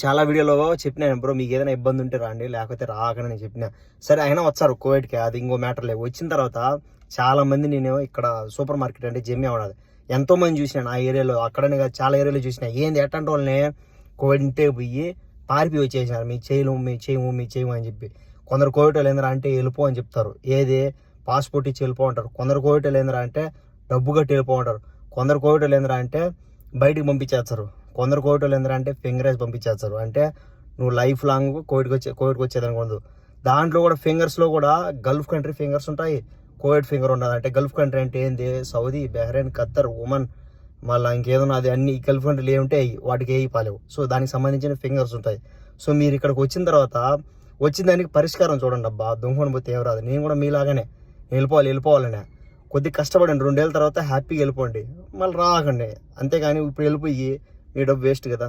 చాలా వీడియోలో చెప్పినాను బ్రో, మీకు ఏదైనా ఇబ్బంది ఉంటే రండి, లేకపోతే రాకని నేను చెప్పిన. సరే అయినా వచ్చారు కోవిడ్కి, అది ఇంకో మ్యాటర్ లేవు. వచ్చిన తర్వాత చాలా మంది, నేను ఇక్కడ సూపర్ మార్కెట్ అంటే జమ్మి అవడాలి, ఎంతో మంది చూసినాను ఆ ఏరియాలో, అక్కడనే కాదు చాలా ఏరియాలో చూసిన. ఏంది ఎట్టంటే వాళ్ళని కోవిడ్ ఇంటే పోయి పారిపోయి వచ్చేసినారు, మీకు చేయము అని చెప్పి. కొందరు కోవిడ్ వాళ్ళు ఏంద్రా అంటే వెళ్ళిపో అని చెప్తారు, ఏది పాస్పోర్ట్ ఇచ్చి వెళ్ళిపో అంటారు. కొందరు కోవిడ్ వాళ్ళు ఏంద్రా అంటే డబ్బు కట్టి వెళ్ళిపో అంటారు. కొందరు కోవిడ్ వాళ్ళు ఏంద్రా అంటే బయటికి పంపించేస్తారు. కొందరు కోవిడ్ వాళ్ళు ఏంద్రా అంటే ఫింగరేజ్ పంపించేస్తారు. అంటే నువ్వు లైఫ్ లాంగ్ కోవిడ్కి వచ్చేదనుకోదు. దాంట్లో కూడా ఫింగర్స్లో కూడా గల్ఫ్ కంట్రీ ఫింగర్స్ ఉంటాయి, కోవిడ్ ఫింగర్ ఉండదు. అంటే గల్ఫ్ కంట్రీ అంటే ఏంది, సౌదీ, బహ్రెయిన్, ఖత్తర్, ఒమన్, మళ్ళీ ఇంకేదన్నా అది అన్ని గల్ఫ్ కంట్రీలు ఏముంటే వాటికి ఏ పాలేవు. సో దానికి సంబంధించిన ఫింగర్స్ ఉంటాయి. సో మీరు ఇక్కడికి వచ్చిన తర్వాత వచ్చిన దానికి పరిష్కారం చూడండి అబ్బా, దుంకొని పోతే ఏం రాదు. నేను కూడా మీలాగానే వెళ్ళిపోవాలనే కొద్దిగా కష్టపడండి, 2 ఏళ్ళ తర్వాత హ్యాపీగా వెళ్ళిపోండి, మళ్ళీ రాకండి. అంతేగాని ఇప్పుడు వెళ్ళిపోయి మీ డబ్బు వేస్ట్ కదా.